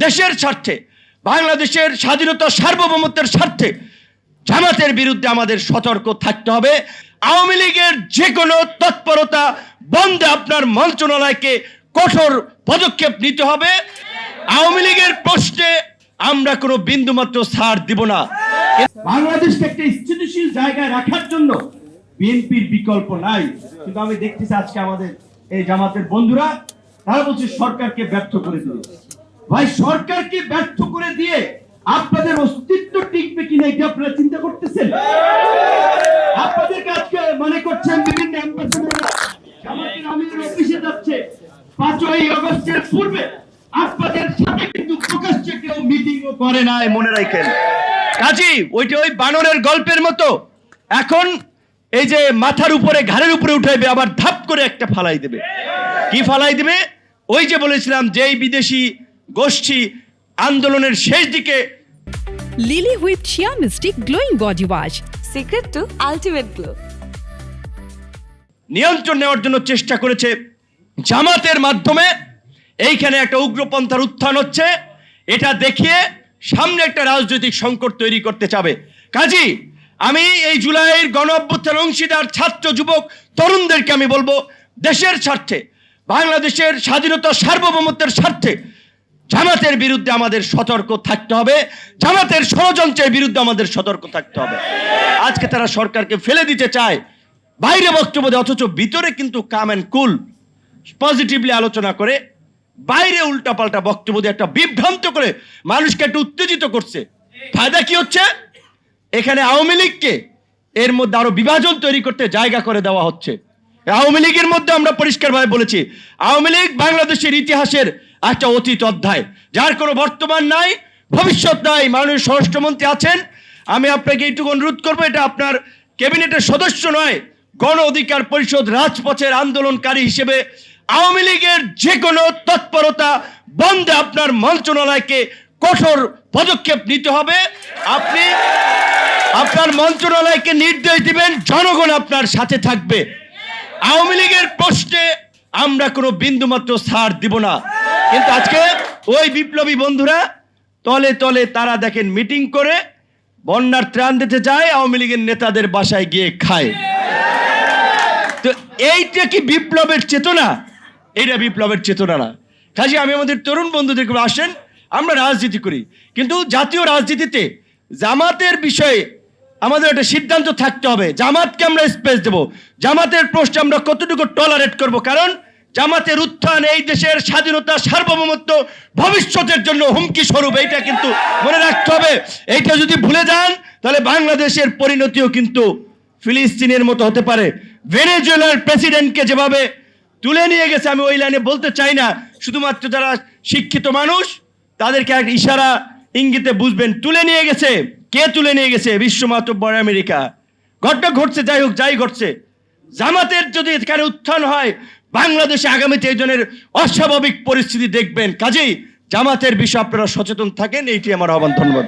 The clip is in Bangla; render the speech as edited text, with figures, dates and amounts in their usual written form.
দেশের স্বার্থে, বাংলাদেশের স্বাধীনতা সার্বভৌমত্বের স্বার্থে জামাতের বিরুদ্ধে আমাদের সতর্ক থাকতে হবে। আওয়ামী লীগের যে কোনো তৎপরতা বন্ধে আপনার মন্ত্রণালয়কে কঠোর পদক্ষেপ নিতে হবে। আওয়ামী লীগের প্রশ্নে আমরা কোনো বিন্দুমাত্র ছাড় দিব না। বাংলাদেশকে একটা স্থিতিশীল জায়গায় রাখার জন্য বিএনপির বিকল্প নাই। কিন্তু আমি দেখতেছি আজকে আমাদের এই জামাতের বন্ধুরা তারা বলছে সরকারকে ব্যর্থ করে দিয়ে। ভাই, সরকারকে ব্যর্থ করে দিয়ে আপনাদের অস্তিত্ব টিকবে কিনা এটা আপনারা চিন্তা করতেছেন? আপনাদের কাছে মনে করছেন বিভিন্ন অ্যাম্বাসেডররা জামাতের আমিরের অফিসে যাচ্ছে 5ই আগস্টের পূর্বে আপনাদের সাথে কিন্তু প্রকাশ্যে কেউ মিটিংও করে নাই, মনে রাখেন। কাজী ওইটা ওই বানরের গল্পের মতো এখন এই যে মাথার উপরে ঘাড়ের উপরে উঠাইবে আবার ধাপ করে একটা ফালাই দেবে। কি ফালাই দেবে? ওই যে বলেছিলাম যেই বিদেশি গোষ্ঠী আন্দোলনের শেষ দিকে lily whip shea mystic glowing body wash, secret to ultimate glow নিয়ন্ত্রণ নেওয়ার জন্য চেষ্টা করেছে জামাতের মাধ্যমে। এইখানে একটা উগ্রপন্থার উত্থান হচ্ছে, এটা দেখিয়ে সামনে একটা রাজনৈতিক সংকট তৈরি করতে চাবে। কাজী আমি এই জুলাইয়ের গণ অভ্যুত্থান অংশীদার ছাত্র যুবক তরুণদেরকে আমি বলবো, দেশের স্বার্থে, বাংলাদেশের স্বাধীনতা সার্বভৌমত্বের স্বার্থে জামাতের বিরুদ্ধে আমাদের সতর্ক থাকতে হবে। জামাতের ষড়যন্ত্রের বিরুদ্ধে আমাদের সতর্ক থাকতে হবে। আজকে তারা সরকারকে ফেলে দিতে চায় বাইরে বক্তব্য দেয়, অথচ ভিতরে কিন্তু কাম অ্যান্ড কুল পজিটিভলি আলোচনা করে বাইরে উল্টাপাল্টা বক্তব্য দিয়ে একটা বিভ্রান্ত করে মানুষকে একটু উত্তেজিত করছে। ফায়দা কি হচ্ছে? এখানে আওয়ামী লীগকে এর মধ্যে আরো বিভাজন তৈরি করতে জায়গা করে দেওয়া হচ্ছে। আওয়ামী লীগের মধ্যে আমরা পরিষ্কারভাবে বলেছি, আওয়ামী লীগ বাংলাদেশের ইতিহাসের একটা অতীত অধ্যায়, যার কোনো বর্তমান নাই, ভবিষ্যৎ নাই। মাননীয় স্বরাষ্ট্রমন্ত্রী আছেন, আমি আপনাকে এইটুকু অনুরোধ করবো, এটা আপনার ক্যাবিনেটের সদস্য নয়, গণ অধিকার পরিষদ রাজপথের আন্দোলনকারী হিসেবে আওয়ামী লীগের যে কোনো তৎপরতা বন্ধে আপনার মন্ত্রণালয়কে কঠোর পদক্ষেপ নিতে হবে। আপনি আপনার মন্ত্রণালয়কে নির্দেশ দিবেন, জনগণ আপনার সাথে থাকবে। আওয়ামী লীগের প্রশ্নে আমরা কোনো বিন্দুমাত্র ছাড় দিব না। কিন্তু আজকে ওই বিপ্লবী বন্ধুরা তলে তলে তারা দেখেন মিটিং করে বন্যার ত্রাণ দিতে যায়, আওয়ামী লীগের নেতাদের বাসায় গিয়ে খায়। তো এইটা কি বিপ্লবের চেতনা? এটা বিপ্লবের চেতনা না। কাজে আমি আমাদের তরুণ বন্ধুদেরকে আসেন, আমরা রাজনীতি করি, কিন্তু জাতীয় রাজনীতিতে জামাতের বিষয়ে আমাদের একটা সিদ্ধান্ত থাকতে হবে। জামাতকে আমরা স্পেস দেব, জামাতের প্রশ্নে আমরা কতটুকু টলারেট করব, কারণ জামাতের উত্থান এই দেশের স্বাধীনতা সার্বভৌমত্ব ভবিষ্যতের জন্য হুমকি স্বরূপ। এইটা কিন্তু মনে রাখতে হবে। এইটা যদি ভুলে যান তাহলে বাংলাদেশের পরিণতিও কিন্তু ফিলিস্তিনের মতো হতে পারে। ভেনেজুয়েলার প্রেসিডেন্টকে যেভাবে তুলে নিয়ে গেছে, আমি ওই লাইনে বলতে চাই না, শুধুমাত্র যারা শিক্ষিত মানুষ তাদেরকে এক ইশারা ইঙ্গিতে বুঝবেন। তুলে নিয়ে গেছে, কে তুলে নিয়ে গেছে? বিশ্ব মাতব্বর আমেরিকা। ঘটনা ঘটছে, যাই হোক, যাই ঘটছে, জামাতের যদি এখানে উত্থান হয় বাংলাদেশে আগামীতে এই ধরনের অস্বাভাবিক পরিস্থিতি দেখবেন। কাজেই জামাতের বিষয়ে আপনারা সচেতন থাকেন, এইটি আমার আহ্বান। ধন্যবাদ।